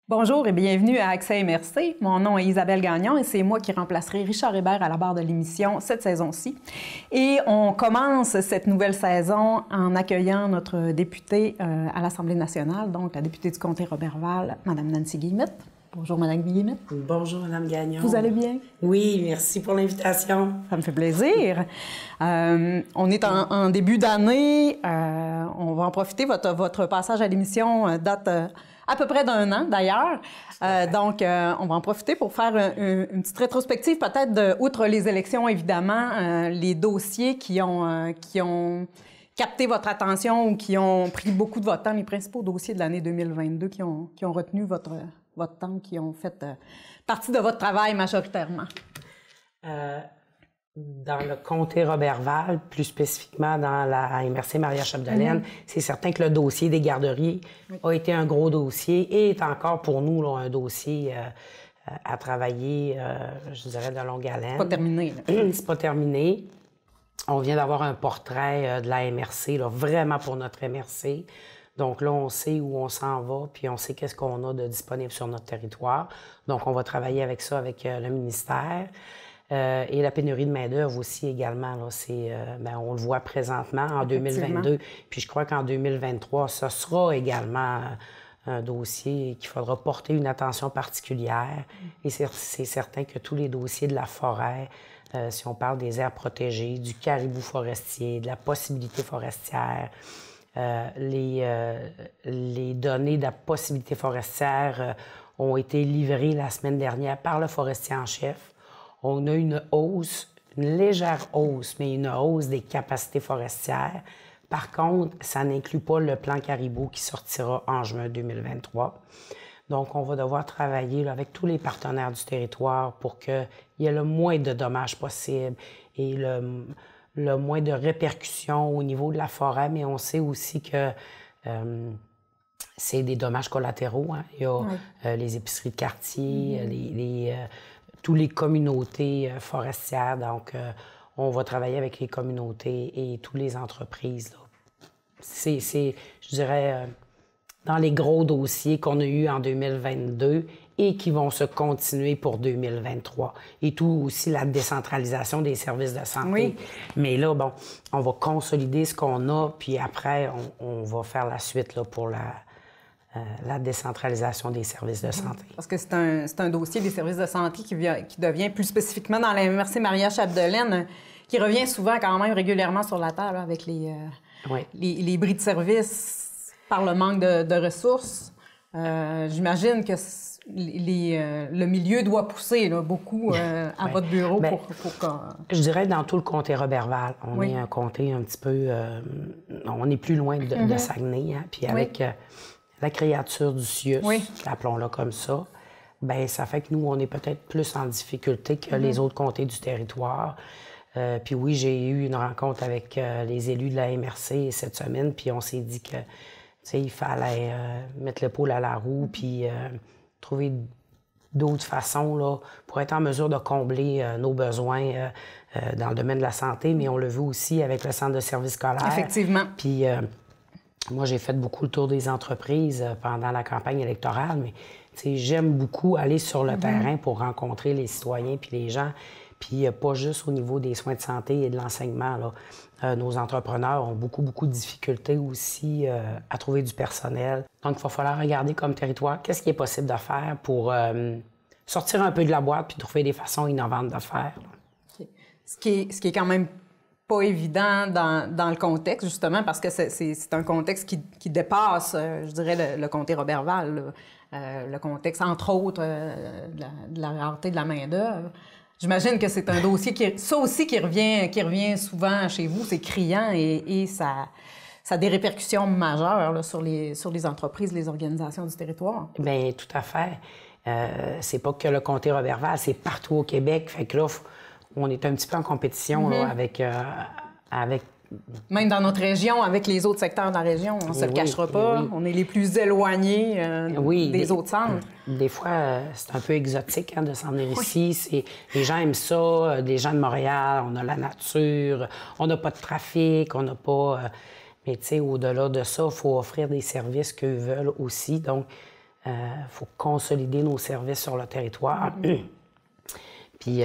Bonjour et bienvenue à Accès MRC. Mon nom est Isabelle Gagnon et c'est moi qui remplacerai Richard Hébert à la barre de l'émission cette saison-ci. Et on commence cette nouvelle saison en accueillant notre députée à l'Assemblée nationale, donc la députée du comté Roberval, Mme Nancy Guillemette. Bonjour, Mme Guillemette. Bonjour, Mme Gagnon. Vous allez bien? Oui, merci pour l'invitation. Ça me fait plaisir. On est en début d'année. On va en profiter. Votre passage à l'émission date à peu près d'un an, d'ailleurs. Donc, on va en profiter pour faire une petite rétrospective, peut-être, outre les élections, évidemment, les dossiers qui ont capté votre attention ou qui ont pris beaucoup de votre temps, les principaux dossiers de l'année 2022 qui ont retenu votre temps, qui ont fait partie de votre travail majoritairement. Dans le comté Roberval, plus spécifiquement dans la MRC Maria-Chapdelaine, c'est certain que le dossier des garderies a été un gros dossier et est encore pour nous là, un dossier à travailler, je dirais, de longue haleine. C'est pas terminé. C'est pas terminé. On vient d'avoir un portrait de la MRC, là, vraiment pour notre MRC. Donc là, on sait où on s'en va, puis on sait qu'est-ce qu'on a de disponible sur notre territoire. Donc, on va travailler avec ça, avec le ministère. Et la pénurie de main-d'œuvre aussi également, là, on le voit présentement en 2022. Puis je crois qu'en 2023, ce sera également un dossier qu'il faudra porter une attention particulière. Et c'est certain que tous les dossiers de la forêt, si on parle des aires protégées, du caribou forestier, de la possibilité forestière, les données de la possibilité forestière ont été livrées la semaine dernière par le forestier en chef. On a une hausse, une légère hausse, mais une hausse des capacités forestières. Par contre, ça n'inclut pas le plan caribou qui sortira en juin 2023. Donc, on va devoir travailler là, avec tous les partenaires du territoire pour qu'il y ait le moins de dommages possible et le moins de répercussions au niveau de la forêt. Mais on sait aussi que c'est des dommages collatéraux. Hein. Il y a les épiceries de quartier, toutes les communautés forestières. Donc, on va travailler avec les communautés et toutes les entreprises. Là. C'est, je dirais, dans les gros dossiers qu'on a eus en 2022 et qui vont se continuer pour 2023. Et tout aussi la décentralisation des services de santé. Oui. Mais là, bon, on va consolider ce qu'on a, puis après, on va faire la suite là, pour la décentralisation des services de santé. Parce que c'est un dossier des services de santé qui devient plus spécifiquement dans la MRC Maria-Chapdelaine, qui revient souvent quand même régulièrement sur la table avec les bris de service par le manque de ressources. J'imagine que le milieu doit pousser là, beaucoup à votre bureau pour je dirais dans tout le comté Roberval. On est un comté un petit peu... on est plus loin de Saguenay, hein, puis avec... la créature du CIUS, appelons-la comme ça, bien, ça fait que nous, on est peut-être plus en difficulté que les autres comtés du territoire. Puis oui, j'ai eu une rencontre avec les élus de la MRC cette semaine, puis on s'est dit que, tu sais, il fallait mettre l'épaule à la roue, puis trouver d'autres façons là, pour être en mesure de combler nos besoins dans le domaine de la santé, mais on le veut aussi avec le centre de services scolaires. Effectivement. Puis... moi, j'ai fait beaucoup le tour des entreprises pendant la campagne électorale, mais j'aime beaucoup aller sur le terrain pour rencontrer les citoyens puis les gens, puis pas juste au niveau des soins de santé et de l'enseignement. Là. Nos entrepreneurs ont beaucoup de difficultés aussi à trouver du personnel. Donc, il va falloir regarder comme territoire qu'est-ce qui est possible de faire pour sortir un peu de la boîte puis trouver des façons innovantes de faire. Okay. Ce qui est quand même pas évident dans le contexte, justement, parce que c'est un contexte qui dépasse, je dirais, le comté Roberval, le contexte, entre autres, de la rareté de la main-d'œuvre. J'imagine que c'est un dossier qui revient souvent chez vous, c'est criant et ça a des répercussions majeures là, sur les entreprises, les organisations du territoire. Bien, tout à fait. C'est pas que le comté Roberval, c'est partout au Québec. Fait que là, on est un petit peu en compétition là, avec... Même dans notre région, avec les autres secteurs de la région, on ne se le cachera pas. On est les plus éloignés des autres centres. Des fois, c'est un peu exotique hein, de s'en venir ici. Les gens aiment ça, des gens de Montréal, on a la nature, on n'a pas de trafic, on n'a pas... mais tu sais, au-delà de ça, il faut offrir des services qu'eux veulent aussi. Donc, faut consolider nos services sur le territoire. Puis...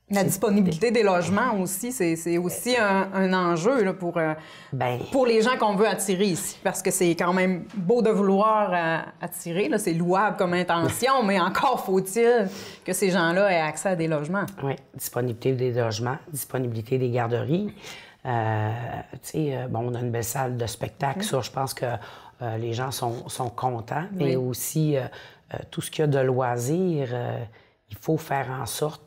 la disponibilité des logements aussi, c'est aussi un enjeu là, pour les gens qu'on veut attirer ici. Parce que c'est quand même beau de vouloir attirer, là, c'est louable comme intention, mais encore faut-il que ces gens-là aient accès à des logements. Oui, disponibilité des logements, disponibilité des garderies. On a une belle salle de spectacle, ça, je pense que les gens sont contents, mais aussi tout ce qu'il y a de loisirs, il faut faire en sorte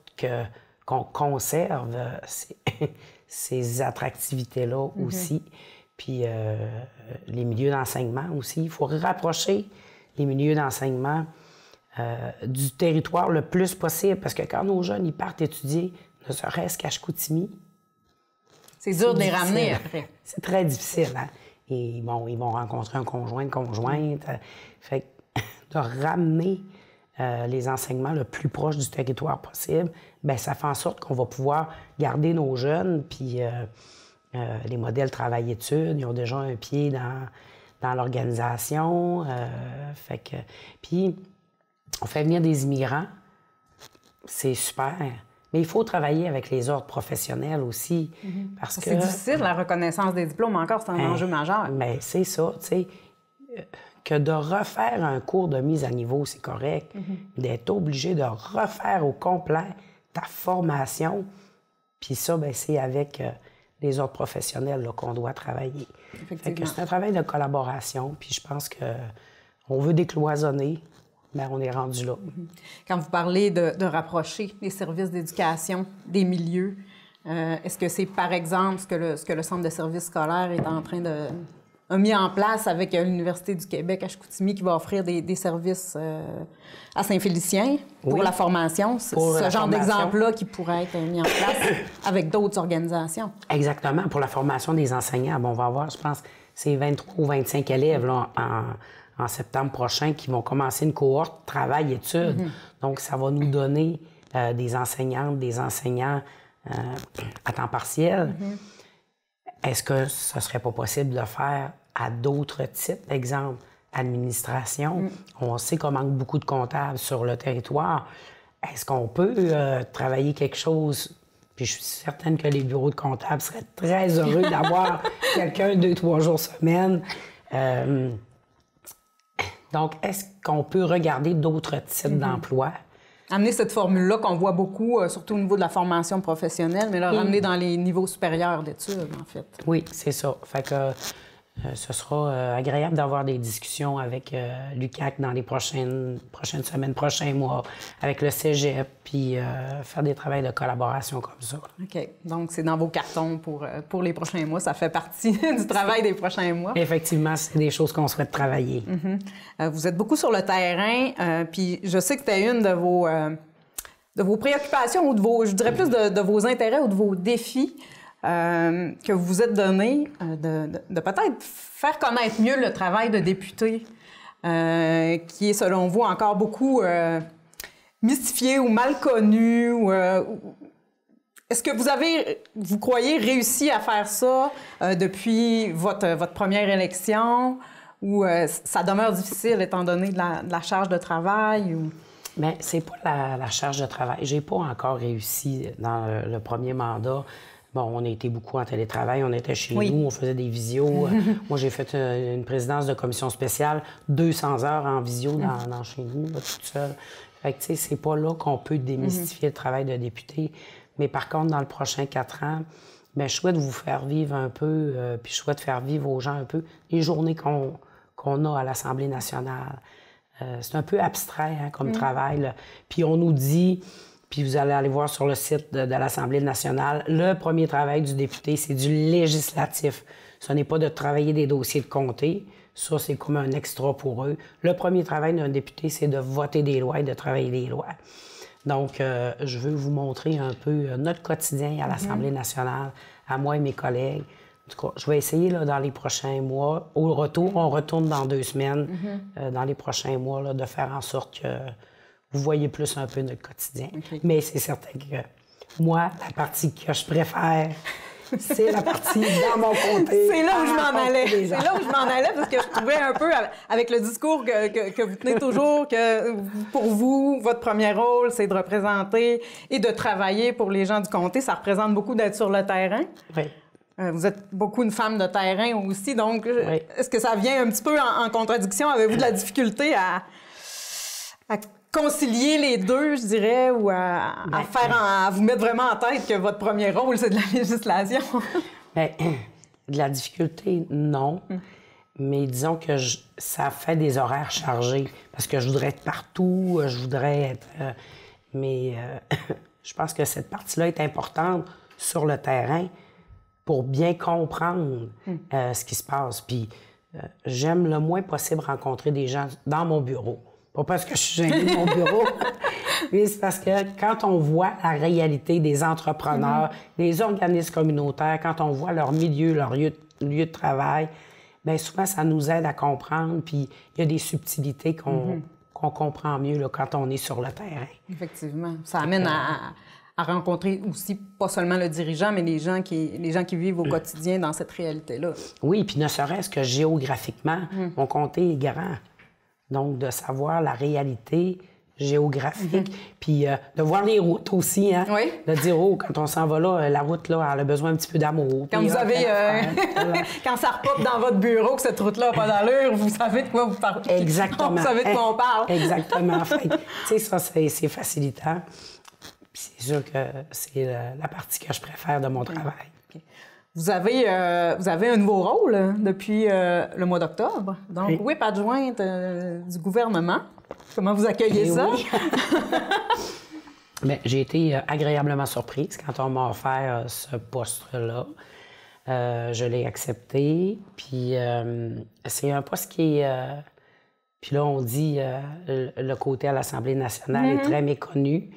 qu'on conserve ces attractivités-là aussi. Puis les milieux d'enseignement aussi. Il faut rapprocher les milieux d'enseignement du territoire le plus possible. Parce que quand nos jeunes ils partent étudier, ne serait-ce qu'à Chicoutimi, c'est dur de les ramener après. C'est très difficile. Hein? Et bon, ils vont rencontrer un conjoint, une conjointe. Fait que de ramener les enseignements le plus proche du territoire possible, bien, ça fait en sorte qu'on va pouvoir garder nos jeunes, puis les modèles travail-études, ils ont déjà un pied dans l'organisation. Puis, on fait venir des immigrants, c'est super, mais il faut travailler avec les ordres professionnels aussi, parce que... C'est difficile, la reconnaissance des diplômes, encore, c'est un enjeu majeur. Bien, c'est ça, tu sais... que de refaire un cours de mise à niveau, c'est correct. D'être obligé de refaire au complet ta formation, puis ça, bien, c'est avec les autres professionnels là, qu'on doit travailler. Effectivement. C'est un travail de collaboration, puis je pense qu'on veut décloisonner, mais on est rendu là. Quand vous parlez de rapprocher les services d'éducation des milieux, est-ce que c'est, par exemple, ce que le Centre de services scolaires est en train de... a mis en place avec l'Université du Québec à Chicoutimi qui va offrir des services à Saint-Félicien pour la formation. Ce genre d'exemple-là qui pourrait être mis en place avec d'autres organisations. Exactement. Pour la formation des enseignants, bon, on va avoir, je pense, c'est 23 ou 25 élèves là, en septembre prochain qui vont commencer une cohorte travail-études. Donc, ça va nous donner des enseignantes, des enseignants à temps partiel. Est-ce que ce ne serait pas possible de le faire à d'autres types? Exemple, administration. On sait qu'on manque beaucoup de comptables sur le territoire. Est-ce qu'on peut travailler quelque chose? Puis je suis certaine que les bureaux de comptables seraient très heureux d'avoir quelqu'un 2-3 jours semaine. Donc, est-ce qu'on peut regarder d'autres types d'emplois? Amener cette formule-là qu'on voit beaucoup, surtout au niveau de la formation professionnelle, mais la ramener dans les niveaux supérieurs d'études, en fait. Oui, c'est ça. Fait que ce sera agréable d'avoir des discussions avec l'UQAC dans les prochaines semaines, prochains mois, avec le cégep, puis faire des travails de collaboration comme ça. OK. Donc, c'est dans vos cartons pour les prochains mois. Ça fait partie du travail des prochains mois. Effectivement, c'est des choses qu'on souhaite travailler. Vous êtes beaucoup sur le terrain, puis je sais que c'était une de vos préoccupations ou je dirais plus de vos intérêts ou de vos défis que vous vous êtes donné de peut-être faire connaître mieux le travail de député, qui est, selon vous, encore beaucoup mystifié ou mal connu. Est-ce que vous croyez, réussi à faire ça depuis votre première élection, ou ça demeure difficile étant donné de la charge de travail? Bien, c'est pas la charge de travail. J'ai pas encore réussi dans le premier mandat. Bon, on a été beaucoup en télétravail, on était chez nous, on faisait des visios. Moi, j'ai fait une présidence de commission spéciale, 200 heures en visio dans chez nous, là, toute seule. Fait que, tu sais, c'est pas là qu'on peut démystifier le travail de député. Mais par contre, dans le prochain 4 ans, bien, je souhaite vous faire vivre un peu, puis je souhaite faire vivre aux gens un peu les journées qu'on a à l'Assemblée nationale. C'est un peu abstrait comme travail, là. Puis on nous dit... Puis vous allez aller voir sur le site de l'Assemblée nationale, le premier travail du député, c'est du législatif. Ce n'est pas de travailler des dossiers de comté. Ça, c'est comme un extra pour eux. Le premier travail d'un député, c'est de voter des lois et de travailler des lois. Donc, je veux vous montrer un peu notre quotidien à l'Assemblée nationale, à moi et mes collègues. En tout cas, je vais essayer là, dans les prochains mois. Au retour, on retourne dans 2 semaines, dans les prochains mois, là, de faire en sorte que vous voyez plus un peu notre quotidien. Okay. Mais c'est certain que moi, la partie que je préfère, c'est la partie dans mon comté. C'est là où je m'en allais. C'est là où je m'en allais parce que je trouvais un peu, avec le discours que vous tenez toujours, que pour vous, votre premier rôle, c'est de représenter et de travailler pour les gens du comté. Ça représente beaucoup d'être sur le terrain. Oui. Vous êtes beaucoup une femme de terrain aussi, donc Oui. Est-ce que ça vient un petit peu en contradiction? Avez-vous de la difficulté à concilier les deux, je dirais, ou à vous mettre vraiment en tête que votre premier rôle, c'est de la législation? Bien, de la difficulté, non. Mais disons que ça fait des horaires chargés parce que je voudrais être partout, je voudrais être... mais je pense que cette partie-là est importante sur le terrain pour bien comprendre ce qui se passe. Puis j'aime le moins possible rencontrer des gens dans mon bureau. Pas parce que je suis gênée de mon bureau, mais c'est parce que quand on voit la réalité des entrepreneurs, des organismes communautaires, quand on voit leur milieu, leur lieu de travail, bien souvent, ça nous aide à comprendre. Puis il y a des subtilités qu'on comprend mieux là, quand on est sur le terrain. Effectivement. Ça amène à rencontrer aussi, pas seulement le dirigeant, mais les gens qui vivent au quotidien dans cette réalité-là. Oui, puis ne serait-ce que géographiquement, mon comté est grand. Donc, de savoir la réalité géographique, puis de voir les routes aussi, hein? Oui. De dire, oh, quand on s'en va là, la route, là, elle a besoin un petit peu d'amour. Quand puis, vous avez... quand ça repop dans votre bureau, que cette route-là n'a pas d'allure, vous savez de quoi vous parlez. Exactement. Vous savez de quoi on parle. Exactement. Tu sais, ça, c'est facilitant. Puis c'est sûr que c'est la partie que je préfère de mon travail. Okay. Vous avez un nouveau rôle depuis le mois d'octobre, donc oui. whip adjointe du gouvernement. Comment vous accueillez ça? Oui. Bien, j'ai été agréablement surprise quand on m'a offert ce poste-là. Je l'ai accepté, puis c'est un poste qui est... puis là, on dit le côté à l'Assemblée nationale est très méconnu.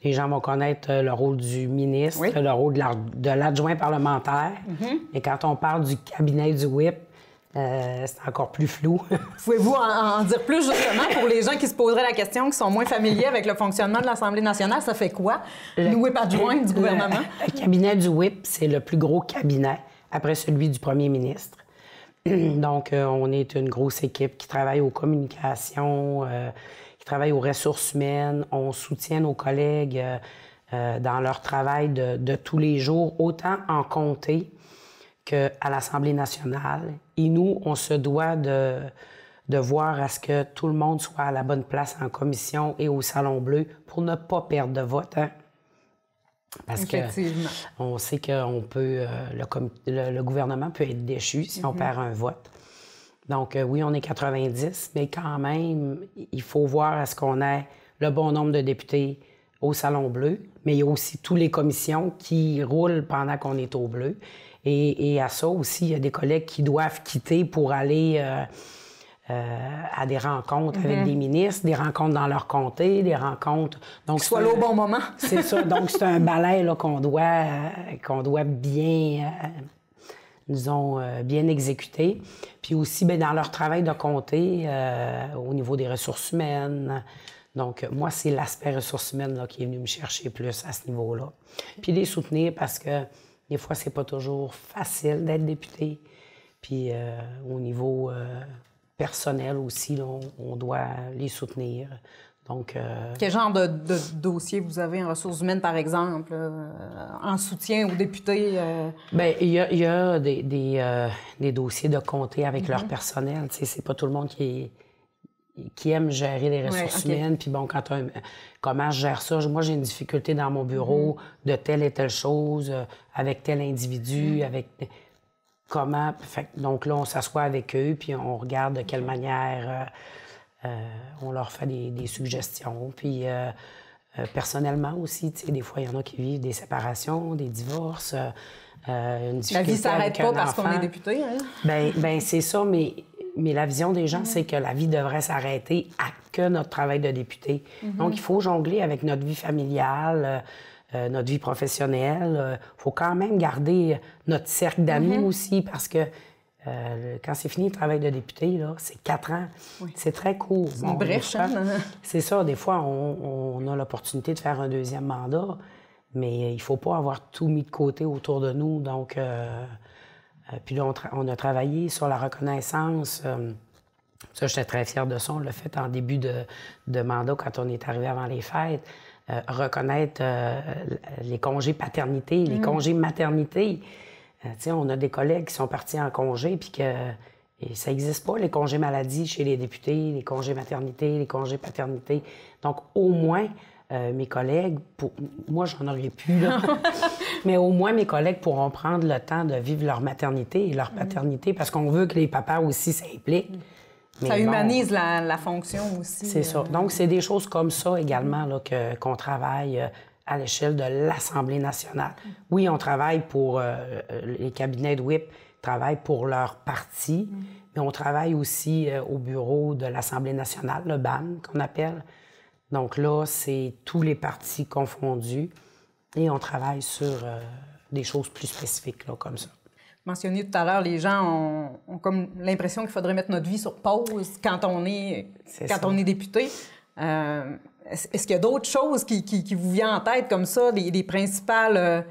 Les gens vont connaître le rôle du ministre, le rôle de l'adjoint parlementaire. Mais quand on parle du cabinet du whip, c'est encore plus flou. Pouvez-vous en dire plus, justement, pour les gens qui se poseraient la question, qui sont moins familiers avec le fonctionnement de l'Assemblée nationale? Ça fait quoi, le whip adjoint du gouvernement? Le cabinet du whip, c'est le plus gros cabinet après celui du premier ministre. Donc, on est une grosse équipe qui travaille aux communications, qui travaille aux ressources humaines. On soutient nos collègues dans leur travail de tous les jours, autant en comté qu'à l'Assemblée nationale. Et nous, on se doit de voir à ce que tout le monde soit à la bonne place en commission et au Salon Bleu pour ne pas perdre de vote. Hein? Parce qu'on sait qu'on peut, le gouvernement peut être déchu si on perd un vote. Donc, oui, on est 90, mais quand même, il faut voir à ce qu'on ait le bon nombre de députés au Salon Bleu, mais il y a aussi toutes les commissions qui roulent pendant qu'on est au Bleu. Et à ça aussi, il y a des collègues qui doivent quitter pour aller à des rencontres avec des ministres, des rencontres dans leur comté, des rencontres... Donc, soit là au bon moment. C'est ça. Donc, c'est un balai là, qu'on doit bien... disons, bien exécutés. Puis aussi, bien, dans leur travail de comté, au niveau des ressources humaines. Donc, moi, c'est l'aspect ressources humaines là, qui est venu me chercher plus à ce niveau-là. Puis les soutenir parce que des fois, c'est pas toujours facile d'être député. Puis au niveau personnel aussi, là, on doit les soutenir. Donc, quel genre de dossier vous avez en ressources humaines, par exemple, en soutien aux députés? Bien, il y a des dossiers de comté avec leur personnel. Tu sais, c'est pas tout le monde qui aime gérer les ressources humaines. Puis bon, comment je gère ça? Moi, j'ai une difficulté dans mon bureau de telle et telle chose, avec tel individu, avec... Comment... donc là, on s'assoit avec eux, puis on regarde de quelle manière... on leur fait des suggestions. Puis personnellement aussi, tu sais, des fois, il y en a qui vivent des séparations, des divorces, une difficulté. La vie ne s'arrête pas parce enfant. qu'on est député. Hein? Bien, c'est ça, mais la vision des gens, c'est que la vie devrait s'arrêter à que notre travail de député. Donc, il faut jongler avec notre vie familiale, notre vie professionnelle. Il faut quand même garder notre cercle d'amis aussi parce que quand c'est fini le travail de député, là, c'est 4 ans. Oui. C'est très court. C'est une brèche. C'est ça. Des fois, on a l'opportunité de faire un deuxième mandat, Mais il ne faut pas avoir tout mis de côté autour de nous. Donc, puis là, on a travaillé sur la reconnaissance. Ça, j'étais très fière de ça. On l'a fait en début de mandat quand on est arrivé avant les fêtes. Reconnaître les congés paternité, les congés maternité. Tu sais, on a des collègues qui sont partis en congé puis que ça n'existe pas, les congés maladie chez les députés, les congés maternité, les congés paternité. Donc, au moins, mes collègues, moi, j'en aurais pu, là. Mais au moins, mes collègues pourront prendre le temps de vivre leur maternité et leur paternité parce qu'on veut que les papas aussi s'impliquent. Mais ça humanise la fonction aussi. C'est ça. Donc, c'est des choses comme ça également là, qu'on travaille à l'échelle de l'Assemblée nationale. Oui, on travaille pour les cabinets de whip, travaillent pour leur parti, mais on travaille aussi au bureau de l'Assemblée nationale, le BAN, qu'on appelle. Donc là, c'est tous les partis confondus et on travaille sur des choses plus spécifiques, là, comme ça. Mentionné tout à l'heure, les gens ont comme l'impression qu'il faudrait mettre notre vie sur pause quand on est député. Est-ce qu'il y a d'autres choses qui vous viennent en tête comme ça, des principales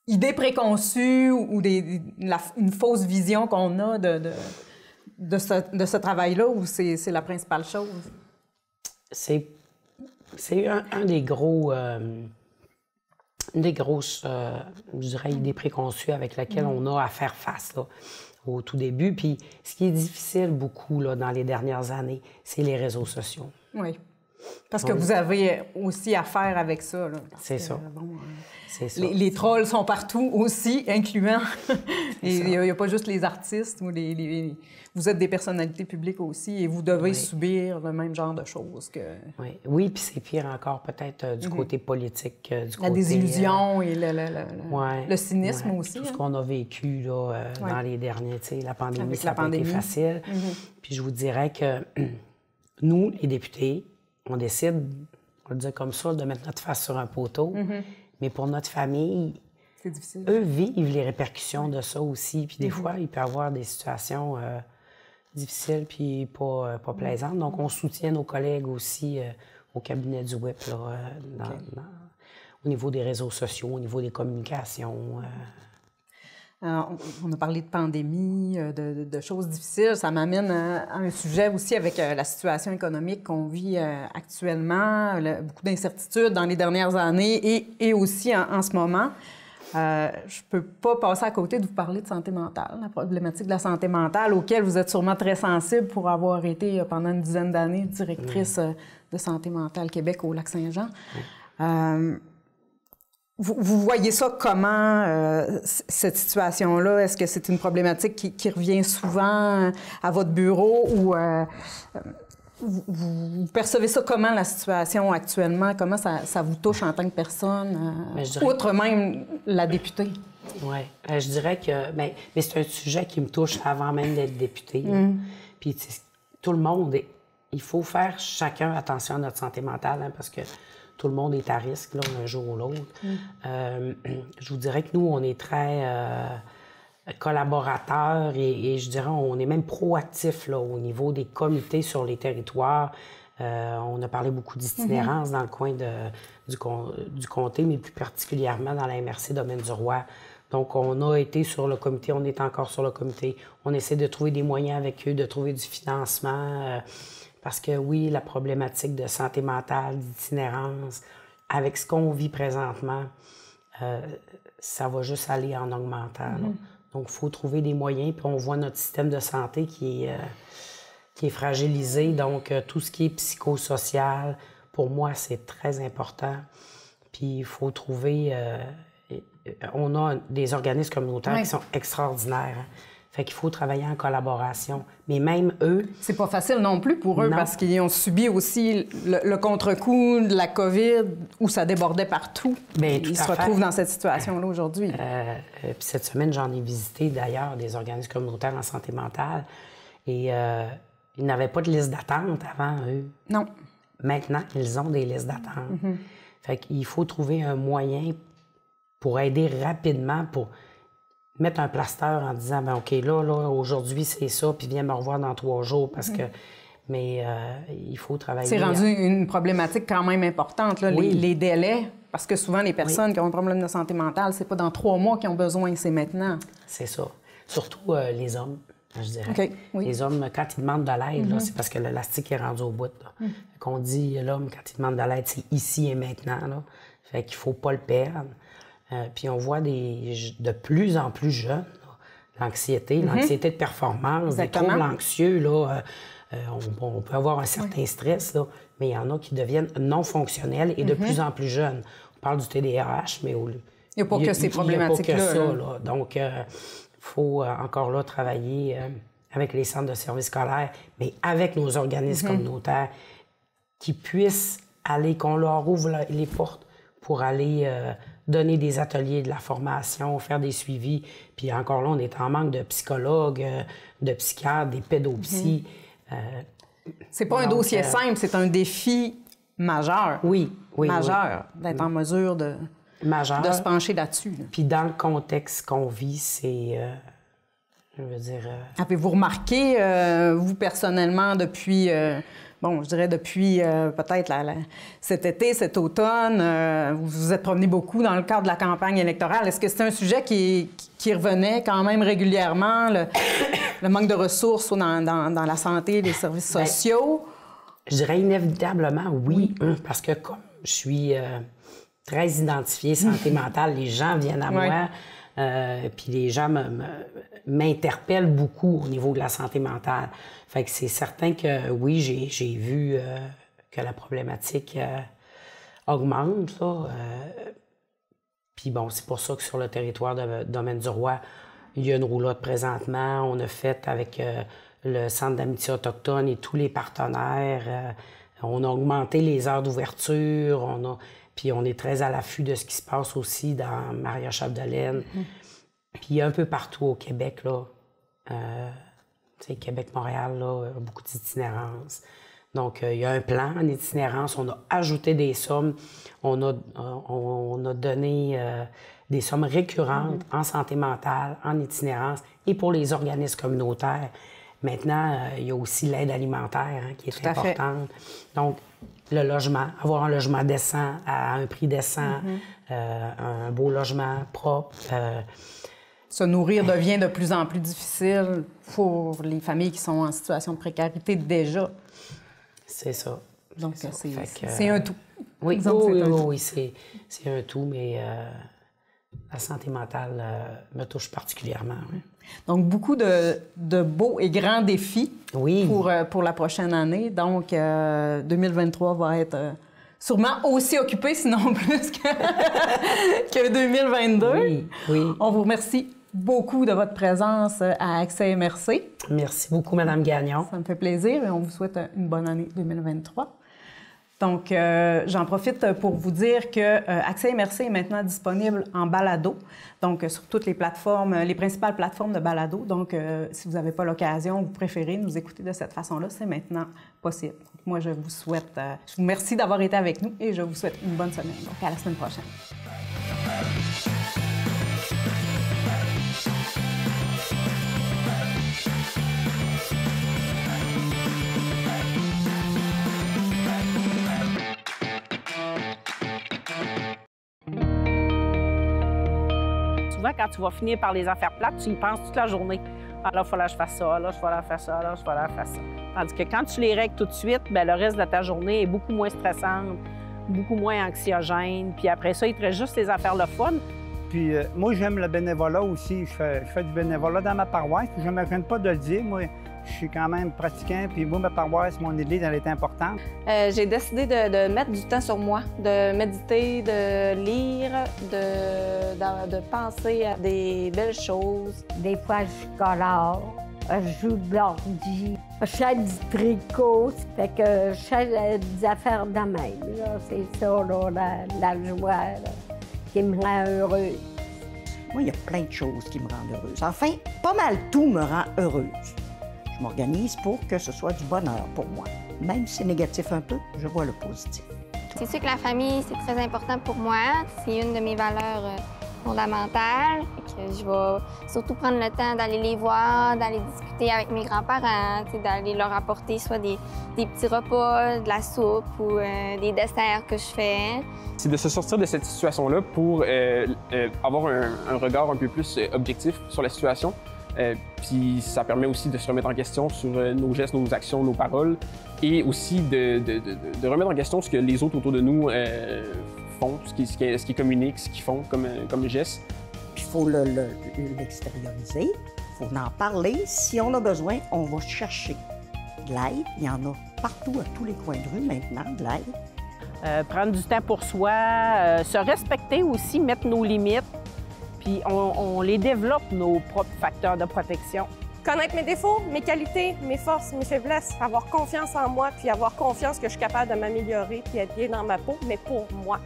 idées préconçues ou une fausse vision qu'on a de ce travail-là, ou c'est la principale chose? C'est un des gros... une des grosses, je dirais, idées préconçues avec lesquelles on a à faire face là, au tout début. Puis ce qui est difficile beaucoup là, dans les dernières années, c'est les réseaux sociaux. Oui. Parce que vous avez aussi affaire avec ça. C'est ça. C'est ça. Les trolls sont partout aussi, incluant. Il n'y a pas juste les artistes. Ou vous êtes des personnalités publiques aussi et vous devez subir le même genre de choses que... Oui, puis c'est pire encore peut-être du côté politique. La désillusion et le cynisme aussi. Tout ce qu'on a vécu là, dans les derniers, tu sais, la pandémie, avec ça n'a pas été facile. Puis je vous dirais que nous, les députés, on décide, on va le dire comme ça, de mettre notre face sur un poteau. Mais pour notre famille, c'est difficile. Eux vivent les répercussions de ça aussi. Puis des fois, il peut y avoir des situations difficiles puis pas plaisantes. Donc, on soutient nos collègues aussi au cabinet du WIP, là, au niveau des réseaux sociaux, au niveau des communications. On a parlé de pandémie, de choses difficiles. Ça m'amène à un sujet aussi avec la situation économique qu'on vit actuellement, beaucoup d'incertitudes dans les dernières années et aussi en ce moment. Je ne peux pas passer à côté de vous parler de santé mentale, la problématique de la santé mentale, auquel vous êtes sûrement très sensible pour avoir été pendant une dizaine d'années directrice de Santé mentale Québec au Lac-Saint-Jean. Vous voyez ça comment, cette situation-là? Est-ce que c'est une problématique qui revient souvent à votre bureau ou vous percevez ça comment, la situation actuellement? Comment ça vous touche en tant que personne, outre même la députée? Oui, je dirais que... Mais c'est un sujet qui me touche avant même d'être députée. Puis tout le monde, il faut faire chacun attention à notre santé mentale, hein, parce que tout le monde est à risque, là, un jour ou l'autre. Je vous dirais que nous, on est très collaborateurs et je dirais on est même proactifs là, au niveau des comités sur les territoires. On a parlé beaucoup d'itinérance dans le coin du comté, mais plus particulièrement dans la MRC Domaine-du-Roi. Donc, on a été sur le comité, on est encore sur le comité. On essaie de trouver des moyens avec eux, de trouver du financement. Parce que oui, la problématique de santé mentale, d'itinérance, avec ce qu'on vit présentement, ça va juste aller en augmentant. Donc, il faut trouver des moyens. Puis on voit notre système de santé qui est fragilisé. Donc, tout ce qui est psychosocial, pour moi, c'est très important. Puis il faut trouver... on a des organismes communautaires qui sont extraordinaires. Hein. Fait qu'il faut travailler en collaboration. Mais même eux... C'est pas facile non plus pour eux parce qu'ils ont subi aussi le contre-coup de la COVID où ça débordait partout. Bien, ils se retrouvent dans cette situation-là aujourd'hui. Puis cette semaine, j'en ai visité d'ailleurs des organismes communautaires en santé mentale et ils n'avaient pas de liste d'attente avant, eux. Non. Maintenant, ils ont des listes d'attente. Fait qu'il faut trouver un moyen pour aider rapidement, pour mettre un plaster en disant, bien, OK, là, aujourd'hui, c'est ça, puis viens me revoir dans 3 jours, parce que... Mais il faut travailler... C'est rendu une problématique quand même importante, là, les délais Parce que souvent, les personnes qui ont un problème de santé mentale, c'est pas dans 3 mois qu'ils ont besoin, c'est maintenant. C'est ça. Surtout les hommes, je dirais. OK, oui. Les hommes, quand ils demandent de l'aide, là, c'est parce que l'élastique est rendu au bout. Qu'on dit, l'homme, quand il demande de l'aide, c'est ici et maintenant. Là. Fait qu'il faut pas le perdre. Puis on voit de plus en plus jeunes, là, l'anxiété de performance, Exactement. des troubles anxieux, là, on peut avoir un certain stress, là, mais il y en a qui deviennent non fonctionnels et de plus en plus jeunes. On parle du TDAH, mais il n'y a pas que ces problématiques-là. Il n'y a pas que ça, là. Donc, il faut encore là travailler avec les centres de services scolaires, mais avec nos organismes communautaires qui puissent aller, qu'on leur ouvre les portes pour aller donner des ateliers, de la formation, faire des suivis. Puis encore là, on est en manque de psychologues, de psychiatres, des pédopsies. C'est pas un dossier simple, c'est un défi majeur. Oui. Majeur, d'être en mesure de se pencher là-dessus. Là. Puis dans le contexte qu'on vit, c'est... je veux dire... Avez-vous remarqué, vous personnellement, depuis... depuis peut-être cet été, cet automne, vous vous êtes promené beaucoup dans le cadre de la campagne électorale. Est-ce que c'est un sujet qui revenait quand même régulièrement, le manque de ressources dans la santé, les services sociaux? Je dirais inévitablement oui. Parce que comme je suis très identifiée santé mentale, les gens viennent à moi, puis les gens m'interpellent beaucoup au niveau de la santé mentale. Fait que c'est certain que oui, j'ai vu que la problématique augmente. Puis bon, c'est pour ça que sur le territoire de Domaine-du-Roi, il y a une roulotte présentement. On a fait avec le Centre d'amitié autochtone et tous les partenaires. On a augmenté les heures d'ouverture. Puis on est très à l'affût de ce qui se passe aussi dans Maria-Chapdelaine. Puis un peu partout au Québec, là. Québec-Montréal, là, beaucoup d'itinérance. Donc, il y a un plan en itinérance. On a ajouté des sommes. On a donné des sommes récurrentes en santé mentale, en itinérance et pour les organismes communautaires. Maintenant, il y a aussi l'aide alimentaire qui est importante. Donc, le logement, avoir un logement décent à un prix décent, un beau logement propre. Se nourrir devient de plus en plus difficile pour les familles qui sont en situation de précarité déjà. C'est ça. Donc, c'est un tout. Oui, c'est un tout, mais la santé mentale me touche particulièrement. Oui. Donc, beaucoup de beaux et grands défis pour la prochaine année. Donc, 2023 va être sûrement aussi occupé, sinon plus que 2022. Oui. On vous remercie beaucoup de votre présence à Accès MRC. Merci beaucoup, Mme Gagnon. Ça me fait plaisir et on vous souhaite une bonne année 2023. Donc, j'en profite pour vous dire que Accès MRC est maintenant disponible en balado, donc sur toutes les plateformes, les principales plateformes de balado. Donc, si vous n'avez pas l'occasion, vous préférez nous écouter de cette façon-là, c'est maintenant possible. Donc, moi, je vous souhaite, je vous remercie d'avoir été avec nous et je vous souhaite une bonne semaine. Donc, à la semaine prochaine. Souvent, quand tu vas finir par les affaires plates, tu y penses toute la journée. Ah, là, il faut que je fasse ça, là, il faut que je fasse ça, là, il faut que je fasse ça. Tandis que quand tu les règles tout de suite, bien, le reste de ta journée est beaucoup moins stressante, beaucoup moins anxiogène. Puis après ça, il te reste juste les affaires le fun. Puis moi, j'aime le bénévolat aussi. Je fais du bénévolat dans ma paroisse. Puis je ne me gêne pas de le dire. Moi, je suis quand même pratiquant. Puis moi, ma paroisse, mon église, elle est importante. J'ai décidé de mettre du temps sur moi, de méditer, de lire, de penser à des belles choses. Des fois, je colore, je joue de l'ordi, je fais du tricot, ça fait que je fais des affaires de même. C'est ça, là, la joie là, qui me rend heureuse. Moi, il y a plein de choses qui me rendent heureuse. Enfin, pas mal tout me rend heureuse. Je m'organise pour que ce soit du bonheur pour moi. Même si c'est négatif un peu, je vois le positif. C'est sûr que la famille, c'est très important pour moi. C'est une de mes valeurs fondamentales. je vais surtout prendre le temps d'aller les voir, d'aller discuter avec mes grands-parents, d'aller leur apporter soit des petits repas, de la soupe ou des desserts que je fais. C'est de se sortir de cette situation-là pour avoir un regard un peu plus objectif sur la situation. Puis ça permet aussi de se remettre en question sur nos gestes, nos actions, nos paroles et aussi de remettre en question ce que les autres autour de nous font, ce qui communiquent, ce qu'ils font comme gestes. Puis il faut l'extérioriser, il faut en parler. Si on a besoin, on va chercher de l'aide. Il y en a partout, à tous les coins de rue maintenant, de l'aide. Prendre du temps pour soi, se respecter aussi, mettre nos limites, puis on les développe, nos propres facteurs de protection. Connaître mes défauts, mes qualités, mes forces, mes faiblesses, avoir confiance en moi, puis avoir confiance que je suis capable de m'améliorer puis être bien dans ma peau, mais pour moi.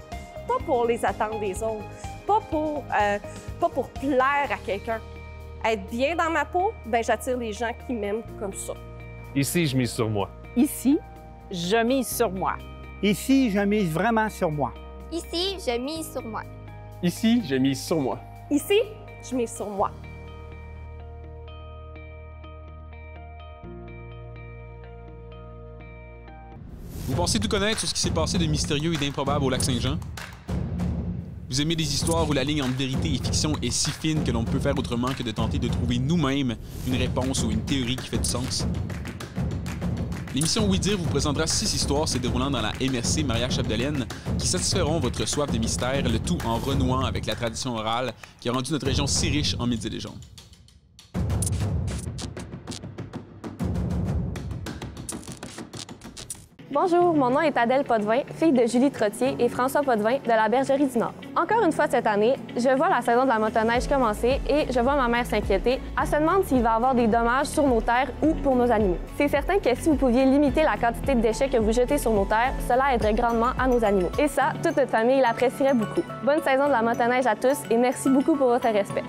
Pas pour les attentes des autres, pas pour plaire à quelqu'un. Être bien dans ma peau, bien, j'attire les gens qui m'aiment comme ça. Ici, je mise sur moi. Ici, je mise sur moi. Ici, je mise vraiment sur moi. Ici, je mise sur moi. Ici, je mise sur moi. Ici, je mise sur moi. Vous pensez tout connaître sur ce qui s'est passé de mystérieux et d'improbable au Lac-Saint-Jean? Vous aimez des histoires où la ligne entre vérité et fiction est si fine que l'on ne peut faire autrement que de tenter de trouver nous-mêmes une réponse ou une théorie qui fait du sens? L'émission Oui Dire vous présentera 6 histoires se déroulant dans la MRC Maria-Chapdelaine qui satisferont votre soif de mystère, le tout en renouant avec la tradition orale qui a rendu notre région si riche en mythes et légendes. Bonjour, mon nom est Adèle Potvin, fille de Julie Trottier et François Potvin de la Bergerie du Nord. Encore une fois cette année, je vois la saison de la motoneige commencer et je vois ma mère s'inquiéter. Elle se demande s'il va y avoir des dommages sur nos terres ou pour nos animaux. C'est certain que si vous pouviez limiter la quantité de déchets que vous jetez sur nos terres, cela aiderait grandement à nos animaux. Et ça, toute notre famille l'apprécierait beaucoup. Bonne saison de la motoneige à tous et merci beaucoup pour votre respect.